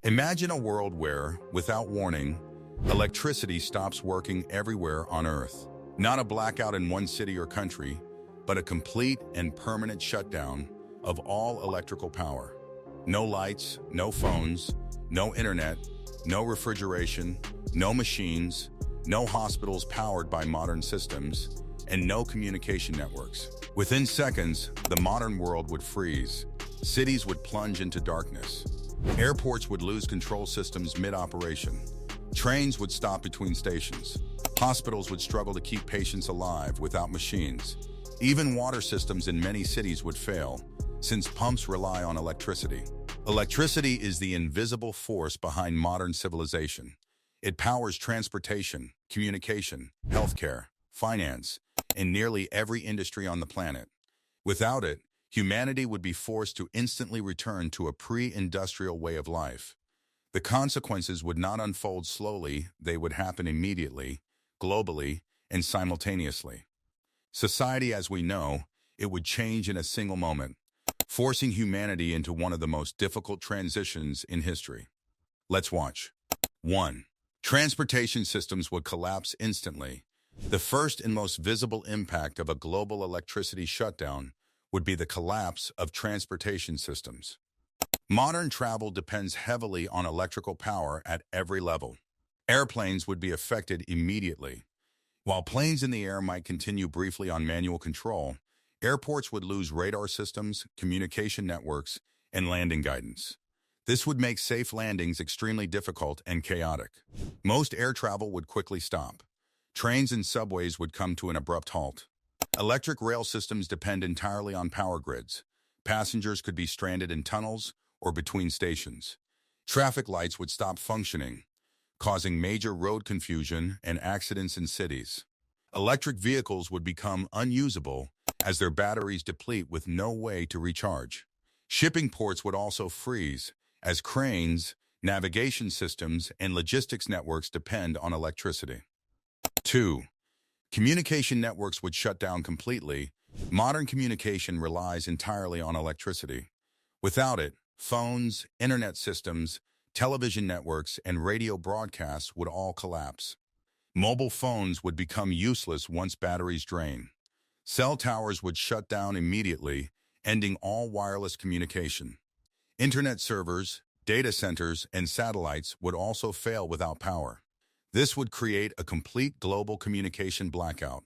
Imagine a world where, without warning, electricity stops working everywhere on Earth. Not a blackout in one city or country, but a complete and permanent shutdown of all electrical power. No lights, no phones, no internet, no refrigeration, no machines, no hospitals powered by modern systems, and no communication networks. Within seconds, the modern world would freeze. Cities would plunge into darkness. Airports would lose control systems mid-operation. Trains would stop between stations. Hospitals would struggle to keep patients alive without machines. Even water systems in many cities would fail, since pumps rely on electricity. Electricity is the invisible force behind modern civilization. It powers transportation, communication, healthcare, finance, and nearly every industry on the planet. Without it, humanity would be forced to instantly return to a pre-industrial way of life. The consequences would not unfold slowly, they would happen immediately, globally, and simultaneously. Society as we know, it would change in a single moment, forcing humanity into one of the most difficult transitions in history. Let's watch. 1. Transportation systems would collapse instantly. The first and most visible impact of a global electricity shutdown would be the collapse of transportation systems. Modern travel depends heavily on electrical power at every level. Airplanes would be affected immediately. While planes in the air might continue briefly on manual control, airports would lose radar systems, communication networks, and landing guidance. This would make safe landings extremely difficult and chaotic. Most air travel would quickly stop. Trains and subways would come to an abrupt halt. Electric rail systems depend entirely on power grids. Passengers could be stranded in tunnels or between stations. Traffic lights would stop functioning, causing major road confusion and accidents in cities. Electric vehicles would become unusable as their batteries deplete with no way to recharge. Shipping ports would also freeze as cranes, navigation systems, and logistics networks depend on electricity. 2. Communication networks would shut down completely. Modern communication relies entirely on electricity. Without it, phones, internet systems, television networks, and radio broadcasts would all collapse. Mobile phones would become useless once batteries drain. Cell towers would shut down immediately, ending all wireless communication. Internet servers, data centers, and satellites would also fail without power. This would create a complete global communication blackout.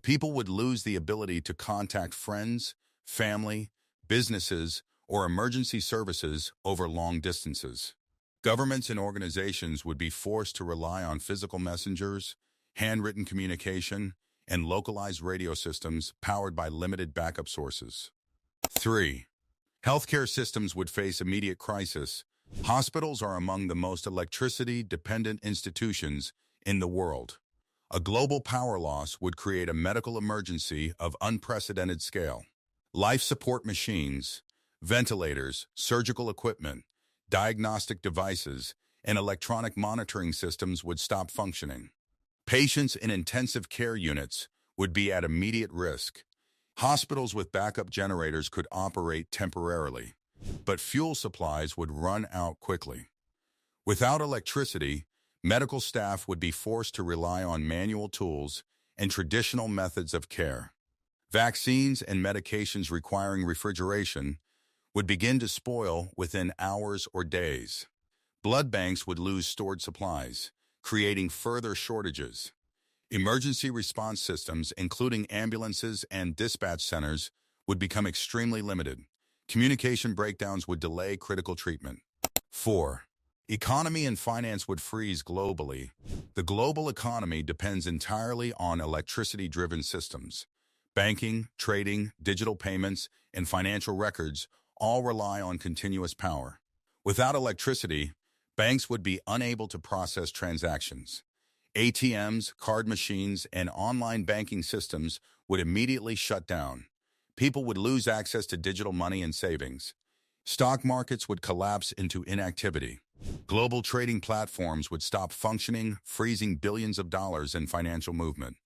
People would lose the ability to contact friends, family, businesses, or emergency services over long distances. Governments and organizations would be forced to rely on physical messengers, handwritten communication, and localized radio systems powered by limited backup sources. 3. Healthcare systems would face immediate crisis. Hospitals are among the most electricity-dependent institutions in the world. A global power loss would create a medical emergency of unprecedented scale. Life support machines, ventilators, surgical equipment, diagnostic devices, and electronic monitoring systems would stop functioning. Patients in intensive care units would be at immediate risk. Hospitals with backup generators could operate temporarily, but fuel supplies would run out quickly. Without electricity, medical staff would be forced to rely on manual tools and traditional methods of care. Vaccines and medications requiring refrigeration would begin to spoil within hours or days. Blood banks would lose stored supplies, creating further shortages. Emergency response systems, including ambulances and dispatch centers, would become extremely limited. Communication breakdowns would delay critical treatment. 4. Economy and finance would freeze globally. The global economy depends entirely on electricity-driven systems. Banking, trading, digital payments, and financial records all rely on continuous power. Without electricity, banks would be unable to process transactions. ATMs, card machines, and online banking systems would immediately shut down. People would lose access to digital money and savings. Stock markets would collapse into inactivity. Global trading platforms would stop functioning, freezing billions of dollars in financial movement.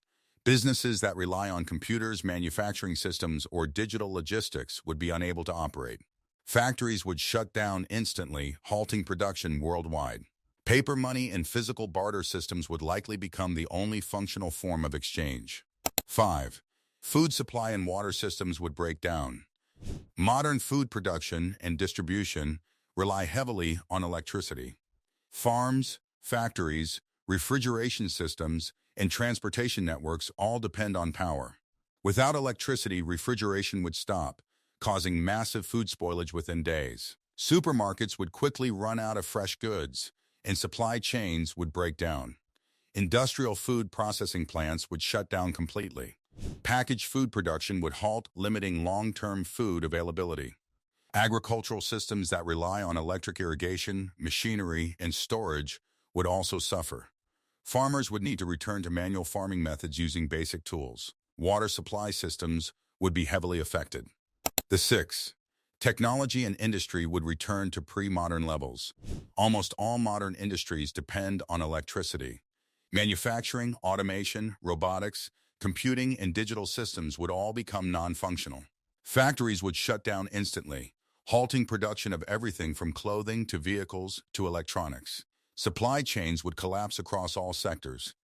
Businesses that rely on computers, manufacturing systems, or digital logistics would be unable to operate. Factories would shut down instantly, halting production worldwide. Paper money and physical barter systems would likely become the only functional form of exchange. 5. Food supply and water systems would break down. Modern food production and distribution rely heavily on electricity. Farms, factories, refrigeration systems, and transportation networks all depend on power. Without electricity, refrigeration would stop, causing massive food spoilage within days. Supermarkets would quickly run out of fresh goods, and supply chains would break down. Industrial food processing plants would shut down completely. Packaged food production would halt, limiting long-term food availability. Agricultural systems that rely on electric irrigation, machinery, and storage would also suffer. Farmers would need to return to manual farming methods using basic tools. Water supply systems would be heavily affected. The 6. Technology and industry would return to pre-modern levels. Almost all modern industries depend on electricity. Manufacturing, automation, robotics, computing, and digital systems would all become non-functional. Factories would shut down instantly, halting production of everything from clothing to vehicles to electronics. Supply chains would collapse across all sectors.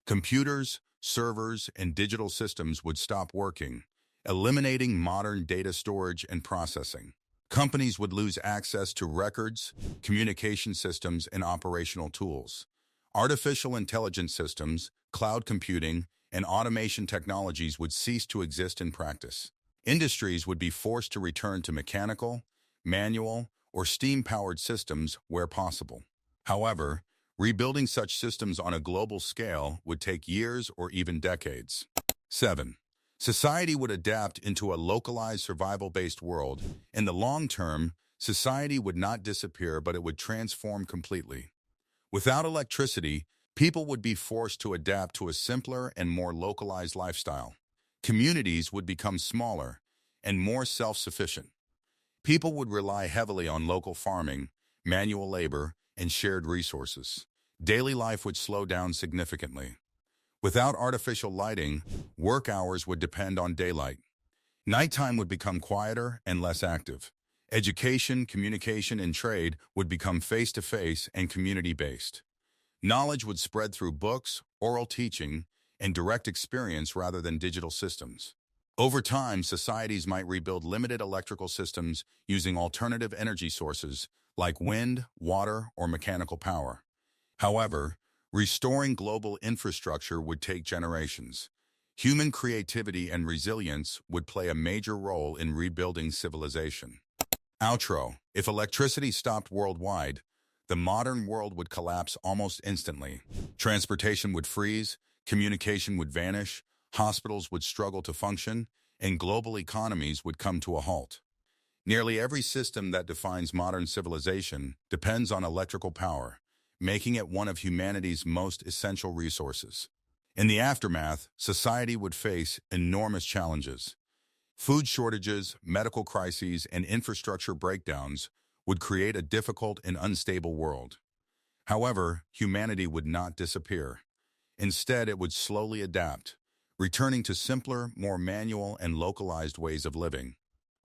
Computers, servers, and digital systems would stop working, eliminating modern data storage and processing. Companies would lose access to records, communication systems, and operational tools. Artificial intelligence systems, cloud computing, and automation technologies would cease to exist in practice. Industries would be forced to return to mechanical, manual, or steam-powered systems where possible. However, rebuilding such systems on a global scale would take years or even decades. 7. Society would adapt into a localized survival-based world. In the long term, society would not disappear, but it would transform completely. Without electricity, people would be forced to adapt to a simpler and more localized lifestyle. Communities would become smaller and more self-sufficient. People would rely heavily on local farming, manual labor, and shared resources. Daily life would slow down significantly. Without artificial lighting, work hours would depend on daylight. Nighttime would become quieter and less active. Education, communication, and trade would become face-to-face and community-based. Knowledge would spread through books, oral teaching, and direct experience rather than digital systems. Over time, societies might rebuild limited electrical systems using alternative energy sources like wind, water, or mechanical power. However, restoring global infrastructure would take generations. Human creativity and resilience would play a major role in rebuilding civilization. Outro. If electricity stopped worldwide, the modern world would collapse almost instantly. Transportation would freeze, communication would vanish, hospitals would struggle to function, and global economies would come to a halt. Nearly every system that defines modern civilization depends on electrical power, making it one of humanity's most essential resources. In the aftermath, society would face enormous challenges. Food shortages, medical crises, and infrastructure breakdowns would create a difficult and unstable world. However, humanity would not disappear. Instead, it would slowly adapt, returning to simpler, more manual, and localized ways of living.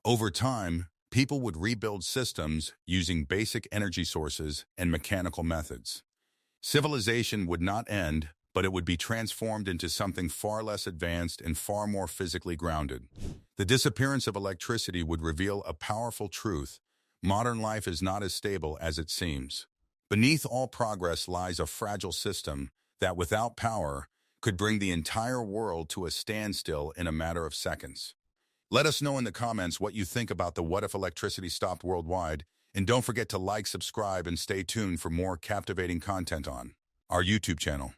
Over time, people would rebuild systems using basic energy sources and mechanical methods. Civilization would not end, but it would be transformed into something far less advanced and far more physically grounded. The disappearance of electricity would reveal a powerful truth: modern life is not as stable as it seems. Beneath all progress lies a fragile system that, without power, could bring the entire world to a standstill in a matter of seconds. Let us know in the comments what you think about the What If Electricity Stopped worldwide, and don't forget to like, subscribe, and stay tuned for more captivating content on our YouTube channel.